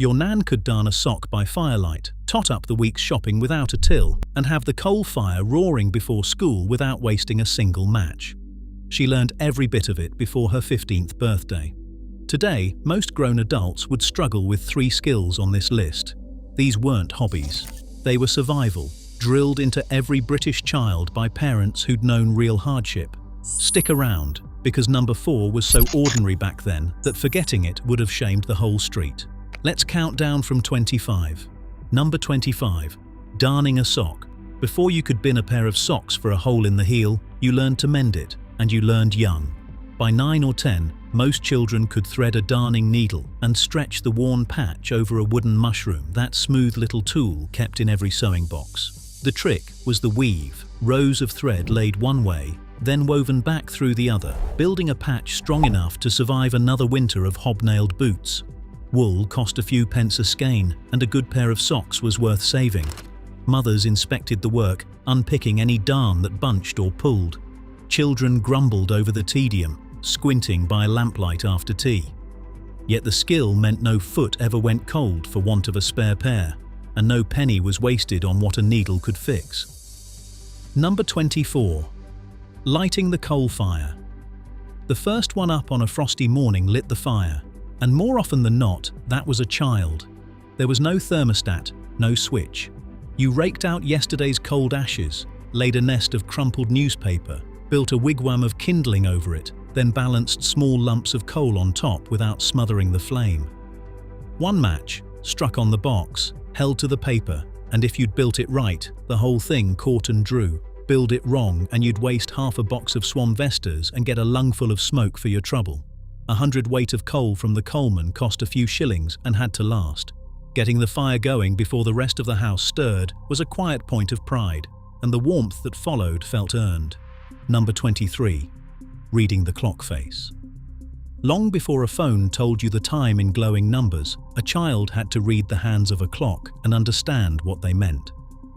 Your nan could darn a sock by firelight, tot up the week's shopping without a till, and have the coal fire roaring before school without wasting a single match. She learned every bit of it before her 15th birthday. Today, most grown adults would struggle with 3 skills on this list. These weren't hobbies. They were survival, drilled into every British child by parents who'd known real hardship. Stick around, because number 4 was so ordinary back then that forgetting it would have shamed the whole street. Let's count down from 25. Number 25. Darning a sock. Before you could bin a pair of socks for a hole in the heel, you learned to mend it, and you learned young. By 9 or 10, most children could thread a darning needle and stretch the worn patch over a wooden mushroom, that smooth little tool kept in every sewing box. The trick was the weave, rows of thread laid one way, then woven back through the other, building a patch strong enough to survive another winter of hobnailed boots. Wool cost a few pence a skein, and a good pair of socks was worth saving. Mothers inspected the work, unpicking any darn that bunched or pulled. Children grumbled over the tedium, squinting by lamplight after tea. Yet the skill meant no foot ever went cold for want of a spare pair, and no penny was wasted on what a needle could fix. Number 24. Lighting the coal fire. The first one up on a frosty morning lit the fire, and more often than not, that was a child. There was no thermostat, no switch. You raked out yesterday's cold ashes, laid a nest of crumpled newspaper, built a wigwam of kindling over it, then balanced small lumps of coal on top without smothering the flame. One match, struck on the box, held to the paper, and if you'd built it right, the whole thing caught and drew. Build it wrong and you'd waste half a box of Swanvestas and get a lungful of smoke for your trouble. 100 weight of coal from the coalman cost a few shillings and had to last. Getting the fire going before the rest of the house stirred was a quiet point of pride, and the warmth that followed felt earned. Number 23. Reading the clock face. Long before a phone told you the time in glowing numbers, a child had to read the hands of a clock and understand what they meant.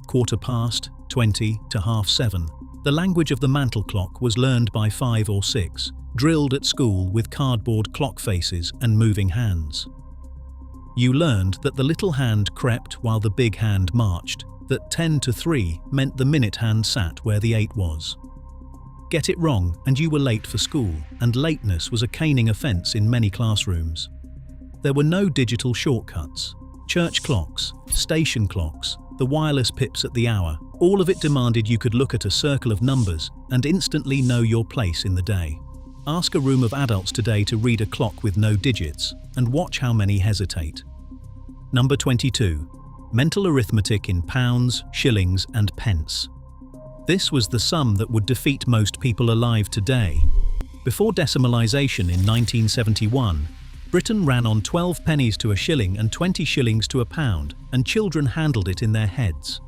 15:15, 20 to 7:30. The language of the mantel clock was learned by 5 or 6, drilled at school with cardboard clock faces and moving hands. You learned that the little hand crept while the big hand marched, that 10 to 3 meant the minute hand sat where the 8 was. Get it wrong and you were late for school, and lateness was a caning offence in many classrooms. There were no digital shortcuts. Church clocks, station clocks, the wireless pips at the hour, all of it demanded you could look at a circle of numbers and instantly know your place in the day. Ask a room of adults today to read a clock with no digits, and watch how many hesitate. Number 22. Mental arithmetic in pounds, shillings, and pence. This was the sum that would defeat most people alive today. Before decimalisation in 1971, Britain ran on 12 pennies to a shilling and 20 shillings to a pound, and children handled it in their heads.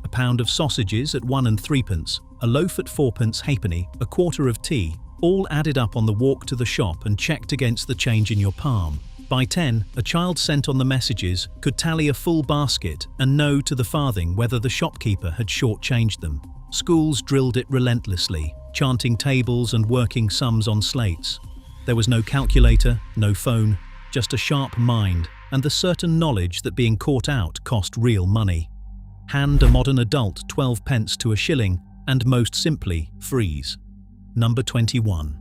A pound of sausages at 1 and 3p, a loaf at 4p halfpenny, a quarter of tea, all added up on the walk to the shop and checked against the change in your palm. By 10, a child sent on the messages could tally a full basket and know to the farthing whether the shopkeeper had shortchanged them. Schools drilled it relentlessly, chanting tables and working sums on slates. There was no calculator, no phone, just a sharp mind and the certain knowledge that being caught out cost real money. Hand a modern adult 12p to a shilling and most simply freeze. Number 21.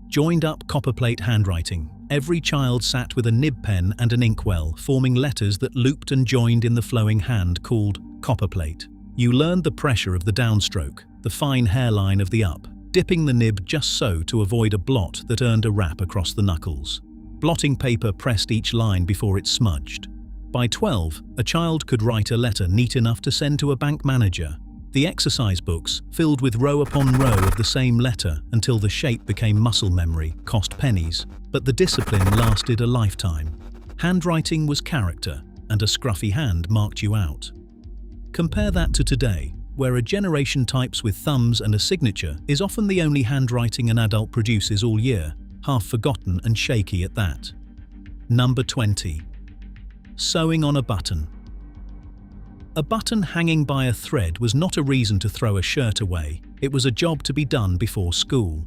Joined up copperplate handwriting. Every child sat with a nib pen and an inkwell, forming letters that looped and joined in the flowing hand called copperplate. You learned the pressure of the downstroke, the fine hairline of the up, dipping the nib just so to avoid a blot that earned a rap across the knuckles. Blotting paper pressed each line before it smudged. By 12, a child could write a letter neat enough to send to a bank manager. The exercise books, filled with row upon row of the same letter until the shape became muscle memory, cost pennies, but the discipline lasted a lifetime. Handwriting was character, and a scruffy hand marked you out. Compare that to today, where a generation types with thumbs and a signature is often the only handwriting an adult produces all year, half forgotten and shaky at that. Number 20. Sewing on a button. A button hanging by a thread was not a reason to throw a shirt away, it was a job to be done before school.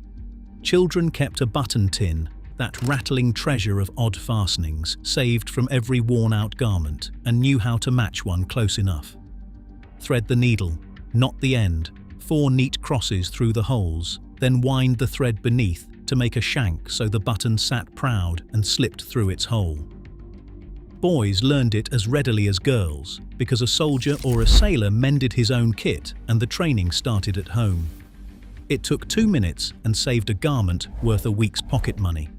Children kept a button tin, that rattling treasure of odd fastenings, saved from every worn-out garment, and knew how to match one close enough. Thread the needle, knot the end, 4 neat crosses through the holes, then wind the thread beneath to make a shank so the button sat proud and slipped through its hole. Boys learned it as readily as girls, because a soldier or a sailor mended his own kit and the training started at home. It took 2 minutes and saved a garment worth a week's pocket money.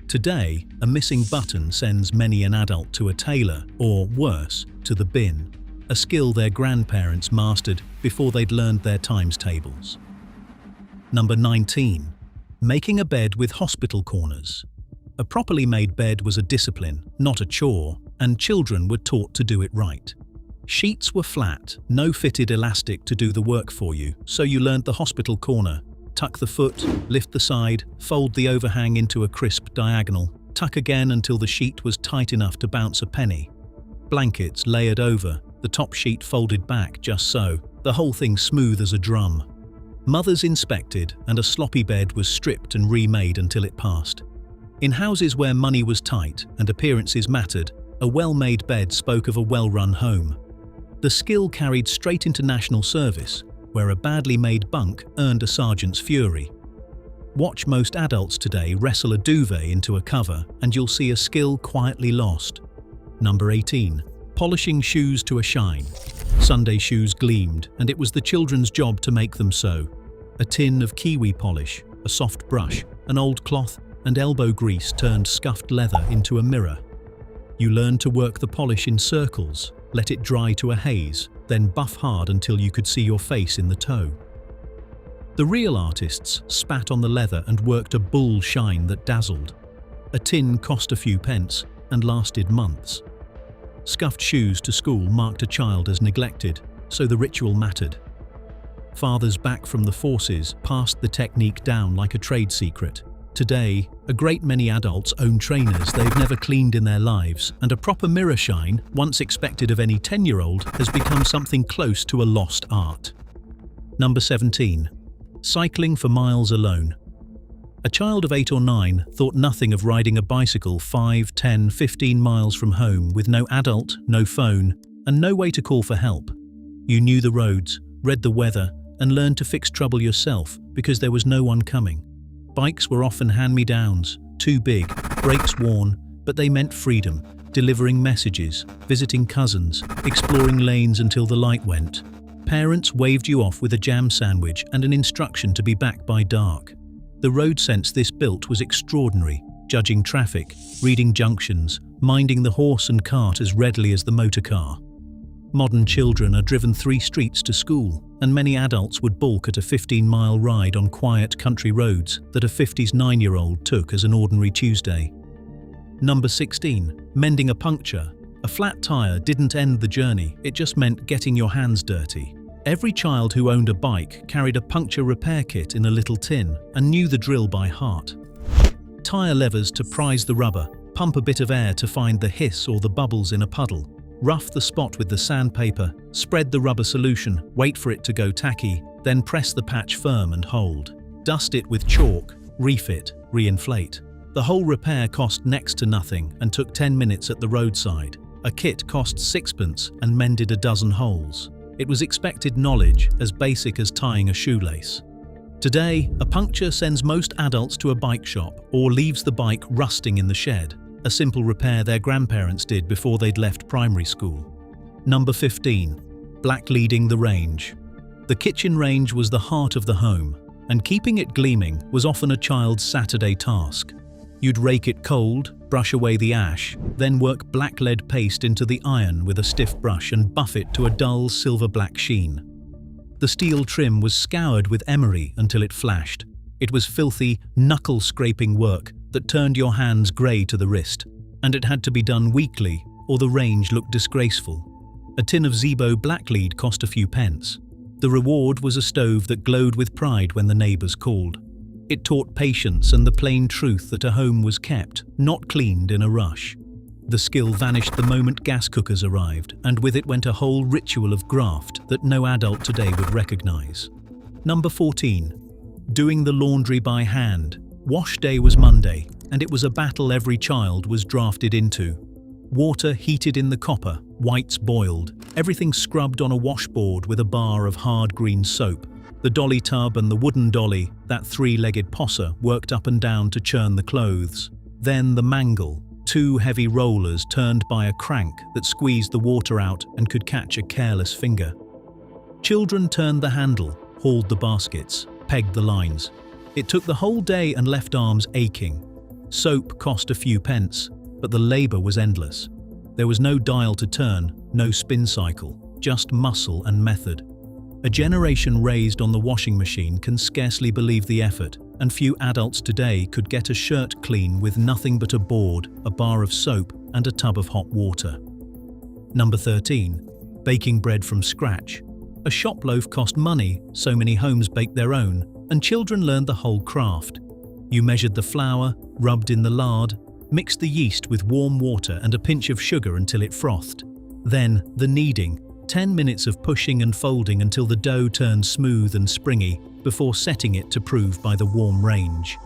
Today, a missing button sends many an adult to a tailor, or worse, to the bin, a skill their grandparents mastered before they'd learned their times tables. Number 19. Making a bed with hospital corners. A properly made bed was a discipline, not a chore, and children were taught to do it right. Sheets were flat, no fitted elastic to do the work for you, so you learned the hospital corner. Tuck the foot, lift the side, fold the overhang into a crisp diagonal, tuck again until the sheet was tight enough to bounce a penny. Blankets layered over, the top sheet folded back just so, the whole thing smooth as a drum. Mothers inspected, and a sloppy bed was stripped and remade until it passed. In houses where money was tight and appearances mattered, a well-made bed spoke of a well-run home. The skill carried straight into national service, where a badly made bunk earned a sergeant's fury. Watch most adults today wrestle a duvet into a cover and you'll see a skill quietly lost. Number 18. Polishing shoes to a shine. Sunday shoes gleamed, and it was the children's job to make them so. A tin of kiwi polish, a soft brush, an old cloth, and elbow grease turned scuffed leather into a mirror. You learned to work the polish in circles, let it dry to a haze, then buff hard until you could see your face in the toe. The real artists spat on the leather and worked a bull shine that dazzled. A tin cost a few pence and lasted months. Scuffed shoes to school marked a child as neglected, so the ritual mattered. Fathers back from the forces passed the technique down like a trade secret. Today, a great many adults own trainers they've never cleaned in their lives, and a proper mirror shine, once expected of any 10-year-old, has become something close to a lost art. Number 17. Cycling for miles alone. A child of 8 or 9 thought nothing of riding a bicycle 5, 10, 15 miles from home with no adult, no phone, and no way to call for help. You knew the roads, read the weather, and learned to fix trouble yourself because there was no one coming. Bikes were often hand-me-downs, too big, brakes worn, but they meant freedom, delivering messages, visiting cousins, exploring lanes until the light went. Parents waved you off with a jam sandwich and an instruction to be back by dark. The road sense this built was extraordinary, judging traffic, reading junctions, minding the horse and cart as readily as the motor car. Modern children are driven 3 streets to school, and many adults would balk at a 15-mile ride on quiet country roads that a 50s 9-year-old took as an ordinary Tuesday. Number 16. Mending a puncture. A flat tire didn't end the journey, it just meant getting your hands dirty. Every child who owned a bike carried a puncture repair kit in a little tin and knew the drill by heart. Tire levers to prise the rubber, pump a bit of air to find the hiss or the bubbles in a puddle. Rough the spot with the sandpaper, spread the rubber solution, wait for it to go tacky, then press the patch firm and hold. Dust it with chalk, refit, reinflate. The whole repair cost next to nothing and took 10 minutes at the roadside. A kit cost 6pence and mended a dozen holes. It was expected knowledge, as basic as tying a shoelace. Today, a puncture sends most adults to a bike shop or leaves the bike rusting in the shed. A simple repair their grandparents did before they'd left primary school. Number 15. Blackleading the range. The kitchen range was the heart of the home, and keeping it gleaming was often a child's Saturday task. You'd rake it cold, brush away the ash, then work black lead paste into the iron with a stiff brush and buff it to a dull silver-black sheen. The steel trim was scoured with emery until it flashed. It was filthy, knuckle-scraping work that turned your hands grey to the wrist, and it had to be done weekly or the range looked disgraceful. A tin of Zebo blacklead cost a few pence. The reward was a stove that glowed with pride when the neighbours called. It taught patience and the plain truth that a home was kept, not cleaned in a rush. The skill vanished the moment gas cookers arrived, and with it went a whole ritual of graft that no adult today would recognise. Number 14. Doing the laundry by hand. Wash day was Monday, and it was a battle every child was drafted into. Water heated in the copper, whites boiled, everything scrubbed on a washboard with a bar of hard green soap. The dolly tub and the wooden dolly, that three-legged posser, worked up and down to churn the clothes. Then the mangle, two heavy rollers turned by a crank that squeezed the water out and could catch a careless finger. Children turned the handle, hauled the baskets, pegged the lines. It took the whole day and left arms aching. Soap cost a few pence, but the labour was endless. There was no dial to turn, no spin cycle, just muscle and method. A generation raised on the washing machine can scarcely believe the effort, and few adults today could get a shirt clean with nothing but a board, a bar of soap, and a tub of hot water. Number 13. Baking bread from scratch. A shop loaf cost money, so many homes baked their own, and children learned the whole craft. You measured the flour, rubbed in the lard, mixed the yeast with warm water and a pinch of sugar until it frothed. Then, the kneading, 10 minutes of pushing and folding until the dough turned smooth and springy before setting it to prove by the warm range.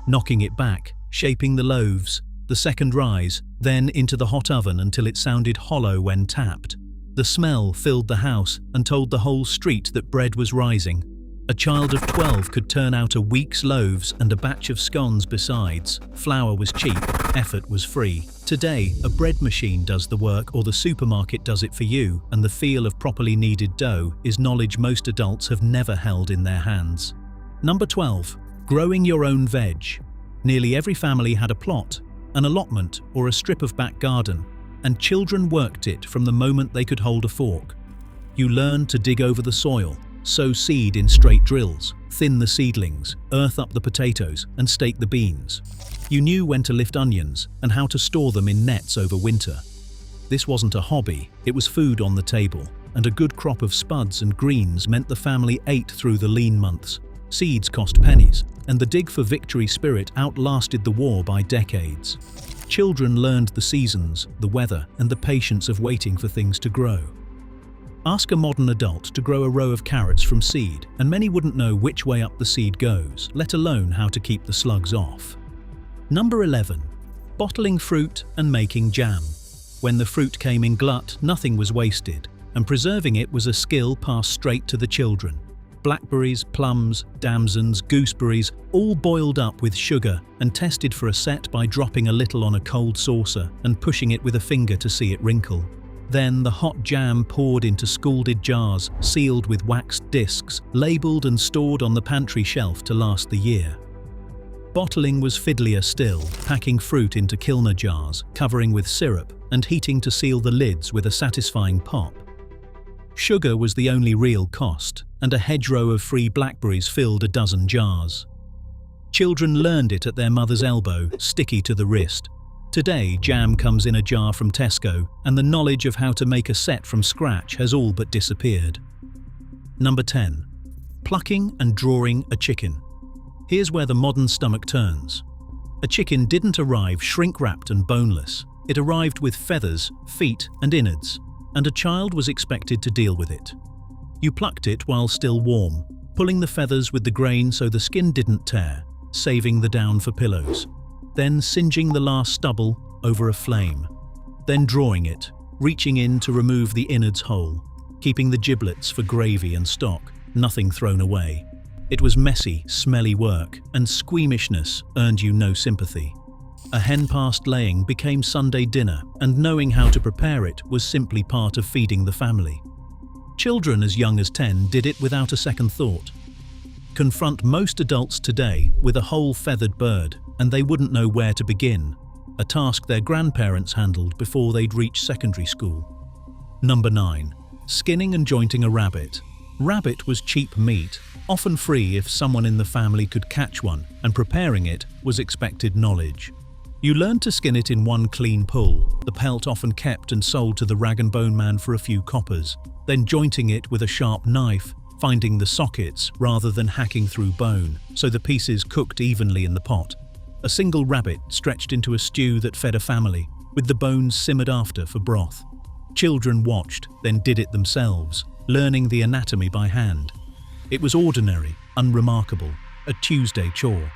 Knocking it back, shaping the loaves, the second rise, then into the hot oven until it sounded hollow when tapped. The smell filled the house and told the whole street that bread was rising. A child of 12 could turn out a week's loaves and a batch of scones besides. Flour was cheap, effort was free. Today, a bread machine does the work or the supermarket does it for you, and the feel of properly kneaded dough is knowledge most adults have never held in their hands. Number 12. Growing your own veg. Nearly every family had a plot, an allotment, or a strip of back garden, and children worked it from the moment they could hold a fork. You learned to dig over the soil, sow seed in straight drills, thin the seedlings, earth up the potatoes, and stake the beans. You knew when to lift onions and how to store them in nets over winter. This wasn't a hobby, it was food on the table, and a good crop of spuds and greens meant the family ate through the lean months. Seeds cost pennies, and the dig for victory spirit outlasted the war by decades. Children learned the seasons, the weather, and the patience of waiting for things to grow. Ask a modern adult to grow a row of carrots from seed, and many wouldn't know which way up the seed goes, let alone how to keep the slugs off. Number 11. Bottling fruit and making jam. When the fruit came in glut, nothing was wasted, and preserving it was a skill passed straight to the children. Blackberries, plums, damsons, gooseberries, all boiled up with sugar and tested for a set by dropping a little on a cold saucer and pushing it with a finger to see it wrinkle. Then the hot jam poured into scalded jars, sealed with waxed discs, labelled and stored on the pantry shelf to last the year. Bottling was fiddlier still, packing fruit into Kilner jars, covering with syrup, and heating to seal the lids with a satisfying pop. Sugar was the only real cost, and a hedgerow of free blackberries filled a dozen jars. Children learned it at their mother's elbow, sticky to the wrist. Today, jam comes in a jar from Tesco, and the knowledge of how to make a set from scratch has all but disappeared. Number 10. Plucking and drawing a chicken. Here's where the modern stomach turns. A chicken didn't arrive shrink-wrapped and boneless. It arrived with feathers, feet, and innards, and a child was expected to deal with it. You plucked it while still warm, pulling the feathers with the grain so the skin didn't tear, saving the down for pillows. Then singeing the last stubble over a flame. Then drawing it, reaching in to remove the innards whole, keeping the giblets for gravy and stock, nothing thrown away. It was messy, smelly work, and squeamishness earned you no sympathy. A hen past laying became Sunday dinner, and knowing how to prepare it was simply part of feeding the family. Children as young as 10 did it without a second thought. Confront most adults today with a whole feathered bird, and they wouldn't know where to begin, a task their grandparents handled before they'd reach secondary school. Number 9. Skinning and jointing a rabbit. Rabbit was cheap meat, often free if someone in the family could catch one, and preparing it was expected knowledge. You learned to skin it in one clean pull, the pelt often kept and sold to the rag and bone man for a few coppers, then jointing it with a sharp knife, finding the sockets rather than hacking through bone, so the pieces cooked evenly in the pot. A single rabbit stretched into a stew that fed a family, with the bones simmered after for broth. Children watched, then did it themselves, learning the anatomy by hand. It was ordinary, unremarkable, a Tuesday chore.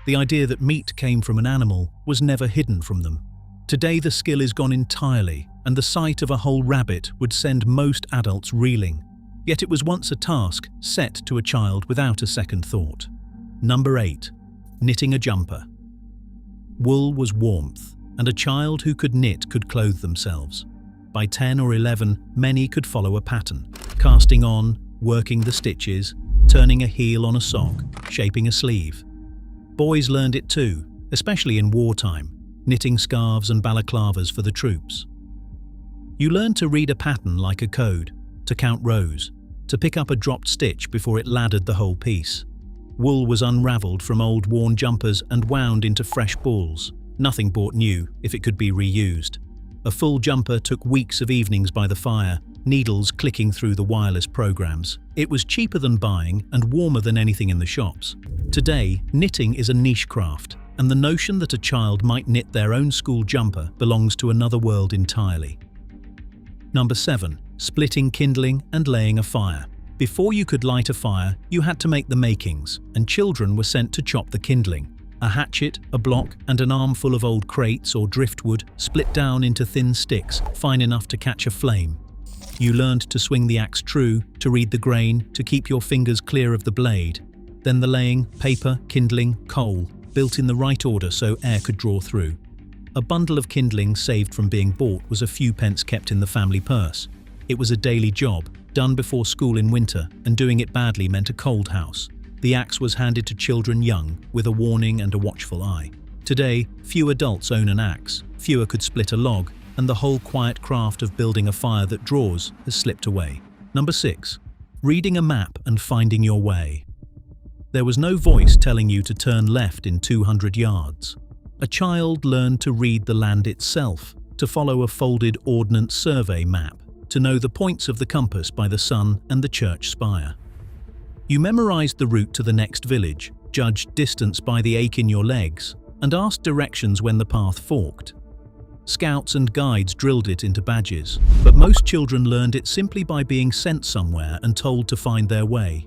The idea that meat came from an animal was never hidden from them. Today the skill is gone entirely, and the sight of a whole rabbit would send most adults reeling. Yet it was once a task set to a child without a second thought. Number 8. Knitting a jumper. Wool was warmth, and a child who could knit could clothe themselves. By 10 or 11, many could follow a pattern, casting on, working the stitches, turning a heel on a sock, shaping a sleeve. Boys learned it too, especially in wartime, knitting scarves and balaclavas for the troops. You learned to read a pattern like a code, to count rows, to pick up a dropped stitch before it laddered the whole piece. Wool was unravelled from old worn jumpers and wound into fresh balls. Nothing bought new if it could be reused. A full jumper took weeks of evenings by the fire, needles clicking through the wireless programs. It was cheaper than buying and warmer than anything in the shops. Today, knitting is a niche craft, and the notion that a child might knit their own school jumper belongs to another world entirely. Number 7. Splitting kindling and laying a fire. Before you could light a fire, you had to make the makings, and children were sent to chop the kindling. A hatchet, a block, and an armful of old crates or driftwood split down into thin sticks, fine enough to catch a flame. You learned to swing the axe true, to read the grain, to keep your fingers clear of the blade. Then the laying, paper, kindling, coal, built in the right order so air could draw through. A bundle of kindling saved from being bought was a few pence kept in the family purse. It was a daily job, done before school in winter, and doing it badly meant a cold house. The axe was handed to children young, with a warning and a watchful eye. Today, few adults own an axe, fewer could split a log, and the whole quiet craft of building a fire that draws has slipped away. Number 6. Reading a map and finding your way. There was no voice telling you to turn left in 200 yards. A child learned to read the land itself, to follow a folded ordnance survey map, to know the points of the compass by the sun and the church spire. You memorized the route to the next village, judged distance by the ache in your legs, and asked directions when the path forked. Scouts and guides drilled it into badges, but most children learned it simply by being sent somewhere and told to find their way.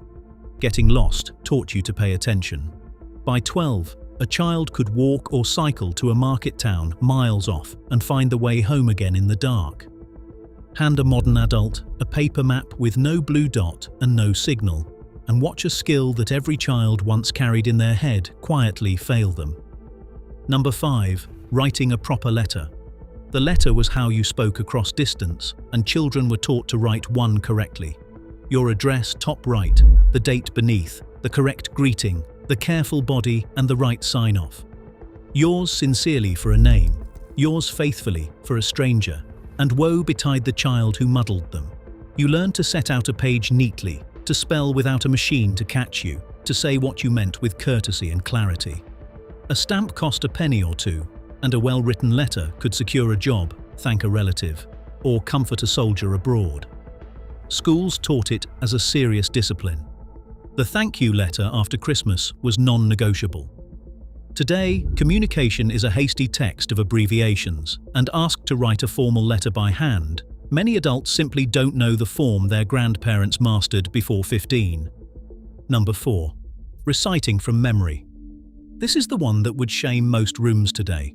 Getting lost taught you to pay attention. By 12, a child could walk or cycle to a market town miles off and find the way home again in the dark. Hand a modern adult a paper map with no blue dot and no signal, and watch a skill that every child once carried in their head quietly fail them. Number 5. Writing a proper letter. The letter was how you spoke across distance, and children were taught to write one correctly. Your address top right, the date beneath, the correct greeting, the careful body and the right sign-off. Yours sincerely for a name, yours faithfully for a stranger, and woe betide the child who muddled them. You learned to set out a page neatly, to spell without a machine to catch you, to say what you meant with courtesy and clarity. A stamp cost a penny or two, and a well-written letter could secure a job, thank a relative, or comfort a soldier abroad. Schools taught it as a serious discipline. The thank you letter after Christmas was non-negotiable. Today, communication is a hasty text of abbreviations, and asked to write a formal letter by hand, many adults simply don't know the form their grandparents mastered before 15. Number 4. Reciting from memory. This is the one that would shame most rooms today.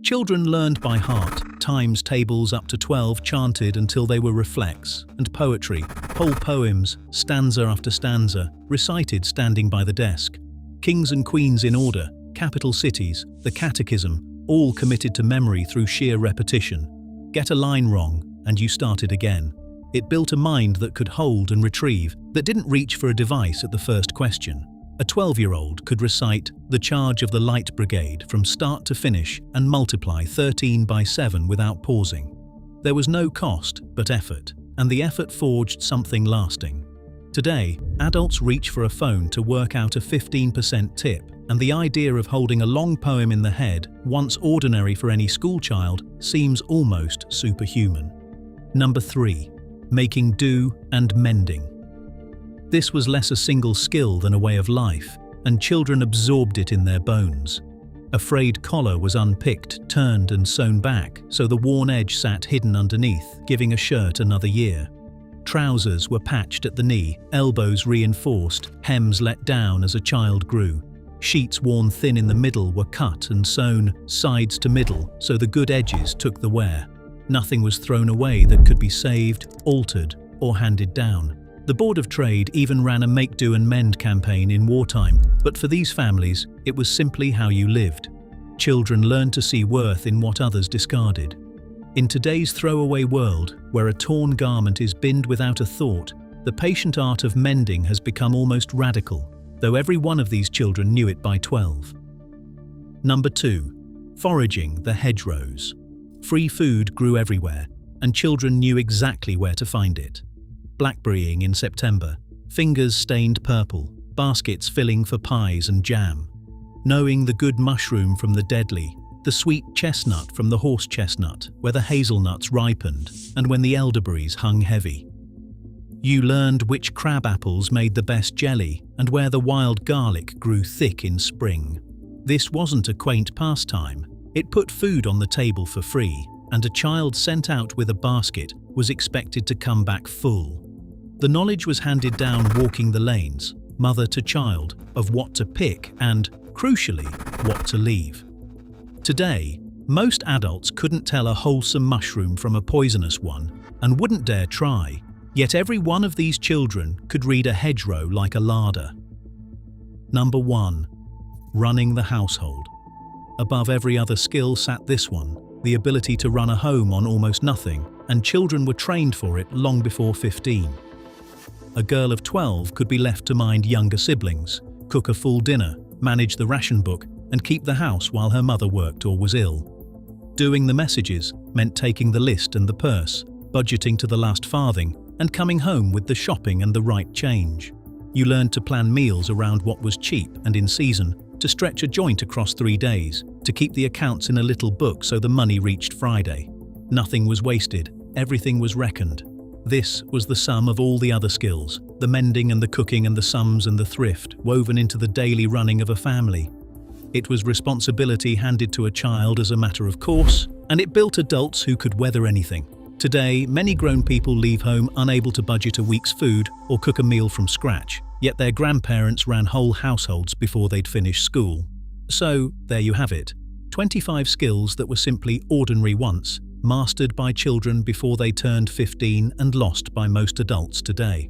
Children learned by heart, times tables up to 12 chanted until they were reflex, and poetry, whole poems, stanza after stanza, recited standing by the desk. Kings and queens in order, capital cities, the catechism, all committed to memory through sheer repetition. Get a line wrong, and you started again. It built a mind that could hold and retrieve, that didn't reach for a device at the first question. A 12-year-old could recite the charge of the Light Brigade from start to finish and multiply 13 by 7 without pausing. There was no cost but effort, and the effort forged something lasting. Today, adults reach for a phone to work out a 15% tip, and the idea of holding a long poem in the head, once ordinary for any schoolchild, seems almost superhuman. Number 3. Making do and mending. This was less a single skill than a way of life, and children absorbed it in their bones. A frayed collar was unpicked, turned and sewn back, so the worn edge sat hidden underneath, giving a shirt another year. Trousers were patched at the knee, elbows reinforced, hems let down as a child grew. Sheets worn thin in the middle were cut and sewn sides to middle so the good edges took the wear. Nothing was thrown away that could be saved, altered, or handed down. The Board of Trade even ran a make do and mend campaign in wartime, but for these families, it was simply how you lived. Children learned to see worth in what others discarded. In today's throwaway world, where a torn garment is binned without a thought, the patient art of mending has become almost radical, though every one of these children knew it by 12. Number 2. Foraging the hedgerows. Free food grew everywhere, and children knew exactly where to find it. Blackberrying in September, fingers stained purple, baskets filling for pies and jam. Knowing the good mushroom from the deadly, the sweet chestnut from the horse chestnut, where the hazelnuts ripened and when the elderberries hung heavy. You learned which crab apples made the best jelly and where the wild garlic grew thick in spring. This wasn't a quaint pastime. It put food on the table for free, and a child sent out with a basket was expected to come back full. The knowledge was handed down walking the lanes, mother to child, of what to pick and, crucially, what to leave. Today, most adults couldn't tell a wholesome mushroom from a poisonous one and wouldn't dare try, yet every one of these children could read a hedgerow like a larder. Number 1. Running the household. Above every other skill sat this one, the ability to run a home on almost nothing, and children were trained for it long before 15. A girl of 12 could be left to mind younger siblings, cook a full dinner, manage the ration book, and keep the house while her mother worked or was ill. Doing the messages meant taking the list and the purse, budgeting to the last farthing, and coming home with the shopping and the right change. You learned to plan meals around what was cheap and in season, to stretch a joint across 3 days, to keep the accounts in a little book so the money reached Friday. Nothing was wasted, everything was reckoned. This was the sum of all the other skills, the mending and the cooking and the sums and the thrift, woven into the daily running of a family. It was responsibility handed to a child as a matter of course, and it built adults who could weather anything. Today, many grown people leave home unable to budget a week's food or cook a meal from scratch, yet their grandparents ran whole households before they'd finished school. So, there you have it. 25 skills that were simply ordinary once, mastered by children before they turned 15 and lost by most adults today.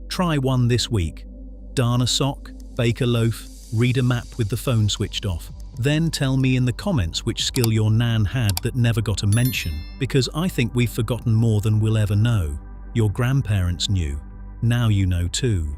Try one this week. Darn a sock, bake a loaf, read a map with the phone switched off. Then tell me in the comments which skill your nan had that never got a mention, because I think we've forgotten more than we'll ever know. Your grandparents knew. Now you know too.